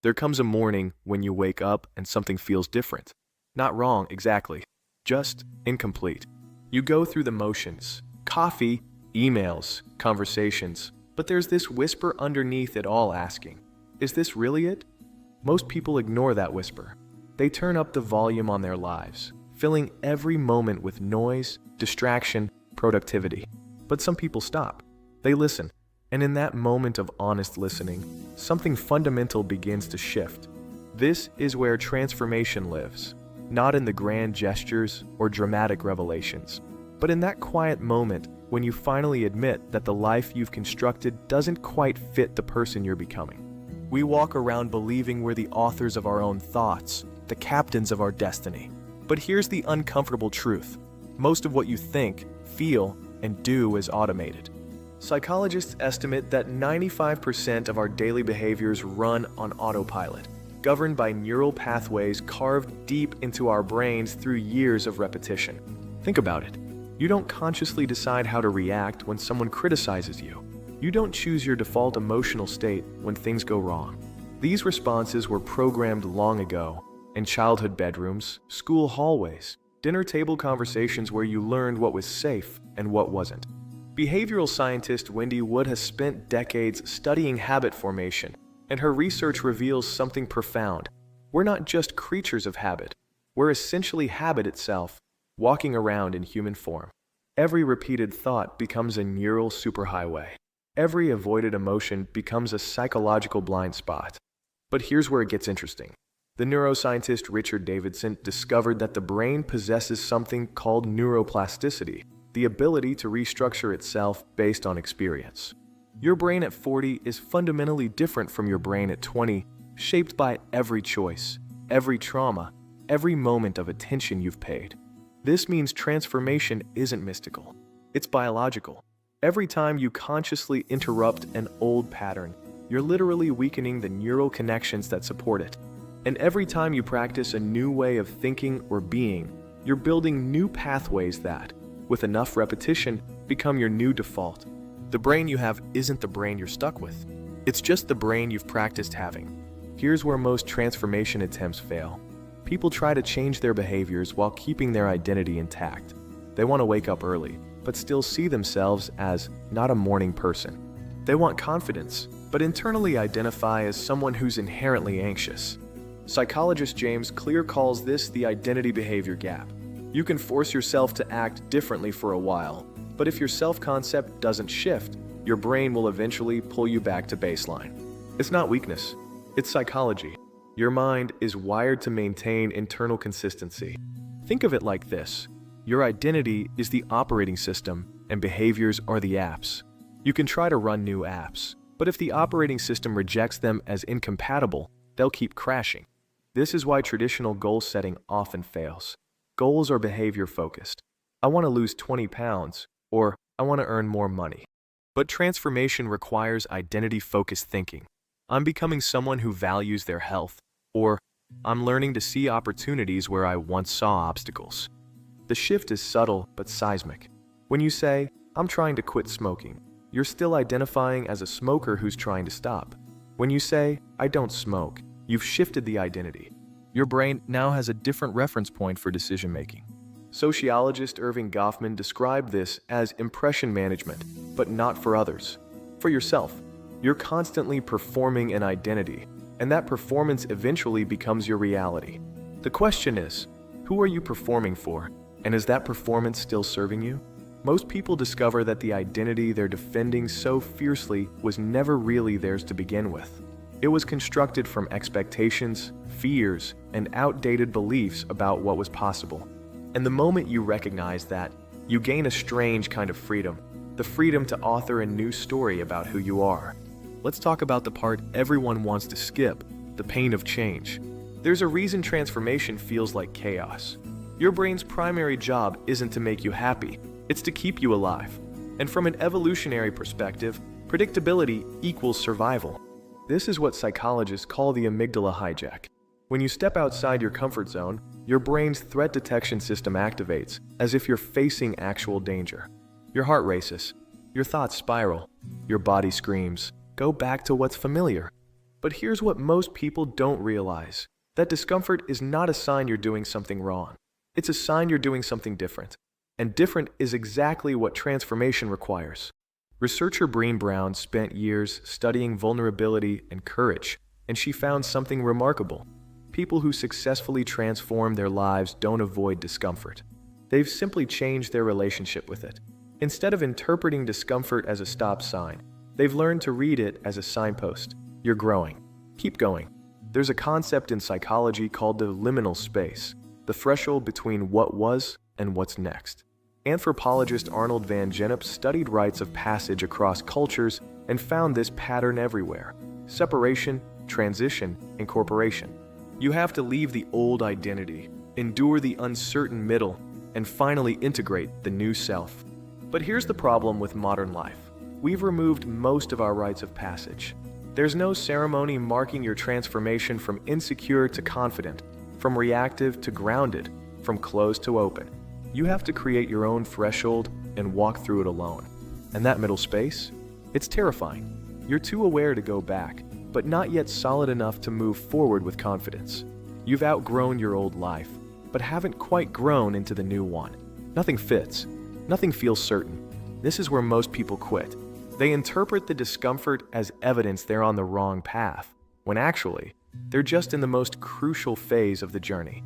There comes a morning when you wake up and something feels different. Not wrong, exactly. Just incomplete. You go through the motions. Coffee, emails, conversations. But there's this whisper underneath it all asking, is this really it? Most people ignore that whisper. They turn up the volume on their lives, filling every moment with noise, distraction, productivity. But some people stop. They listen. And in that moment of honest listening, something fundamental begins to shift. This is where transformation lives, not in the grand gestures or dramatic revelations, but in that quiet moment when you finally admit that the life you've constructed doesn't quite fit the person you're becoming. We walk around believing we're the authors of our own thoughts, the captains of our destiny. But here's the uncomfortable truth. Most of what you think, feel, and do is automated. Psychologists estimate that 95% of our daily behaviors run on autopilot, governed by neural pathways carved deep into our brains through years of repetition. Think about it. You don't consciously decide how to react when someone criticizes you. You don't choose your default emotional state when things go wrong. These responses were programmed long ago, in childhood bedrooms, school hallways, dinner table conversations where you learned what was safe and what wasn't. Behavioral scientist Wendy Wood has spent decades studying habit formation, and her research reveals something profound. We're not just creatures of habit. We're essentially habit itself, walking around in human form. Every repeated thought becomes a neural superhighway. Every avoided emotion becomes a psychological blind spot. But here's where it gets interesting. The neuroscientist Richard Davidson discovered that the brain possesses something called neuroplasticity, the ability to restructure itself based on experience. Your brain at 40 is fundamentally different from your brain at 20, shaped by every choice, every trauma, every moment of attention you've paid. This means transformation isn't mystical. It's biological. Every time you consciously interrupt an old pattern, you're literally weakening the neural connections that support it. And every time you practice a new way of thinking or being, you're building new pathways that, with enough repetition, become your new default. The brain you have isn't the brain you're stuck with. It's just the brain you've practiced having. Here's where most transformation attempts fail. People try to change their behaviors while keeping their identity intact. They want to wake up early, but still see themselves as not a morning person. They want confidence, but internally identify as someone who's inherently anxious. Psychologist James Clear calls this the identity-behavior gap. You can force yourself to act differently for a while, but if your self-concept doesn't shift, your brain will eventually pull you back to baseline. It's not weakness, it's psychology. Your mind is wired to maintain internal consistency. Think of it like this. Your identity is the operating system, and behaviors are the apps. You can try to run new apps, but if the operating system rejects them as incompatible, they'll keep crashing. This is why traditional goal setting often fails. Goals are behavior-focused. I want to lose 20 pounds, or I want to earn more money. But transformation requires identity-focused thinking. I'm becoming someone who values their health, or I'm learning to see opportunities where I once saw obstacles. The shift is subtle but seismic. When you say, I'm trying to quit smoking, you're still identifying as a smoker who's trying to stop. When you say, I don't smoke, you've shifted the identity. Your brain now has a different reference point for decision-making. Sociologist Irving Goffman described this as impression management, but not for others. For yourself, you're constantly performing an identity, and that performance eventually becomes your reality. The question is, who are you performing for, and is that performance still serving you? Most people discover that the identity they're defending so fiercely was never really theirs to begin with. It was constructed from expectations, fears, and outdated beliefs about what was possible. And the moment you recognize that, you gain a strange kind of freedom, the freedom to author a new story about who you are. Let's talk about the part everyone wants to skip, the pain of change. There's a reason transformation feels like chaos. Your brain's primary job isn't to make you happy, it's to keep you alive. And from an evolutionary perspective, predictability equals survival. This is what psychologists call the amygdala hijack. When you step outside your comfort zone, your brain's threat detection system activates, as if you're facing actual danger. Your heart races, your thoughts spiral, your body screams, go back to what's familiar. But here's what most people don't realize. That discomfort is not a sign you're doing something wrong. It's a sign you're doing something different. And different is exactly what transformation requires. Researcher Brené Brown spent years studying vulnerability and courage, and she found something remarkable. People who successfully transform their lives don't avoid discomfort. They've simply changed their relationship with it. Instead of interpreting discomfort as a stop sign, they've learned to read it as a signpost. You're growing. Keep going. There's a concept in psychology called the liminal space, the threshold between what was and what's next. Anthropologist Arnold van Gennep studied rites of passage across cultures and found this pattern everywhere: separation, transition, incorporation. You have to leave the old identity, endure the uncertain middle, and finally integrate the new self. But here's the problem with modern life. We've removed most of our rites of passage. There's no ceremony marking your transformation from insecure to confident, from reactive to grounded, from closed to open. You have to create your own threshold and walk through it alone. And that middle space? It's terrifying. You're too aware to go back, but not yet solid enough to move forward with confidence. You've outgrown your old life, but haven't quite grown into the new one. Nothing fits. Nothing feels certain. This is where most people quit. They interpret the discomfort as evidence they're on the wrong path, when actually, they're just in the most crucial phase of the journey.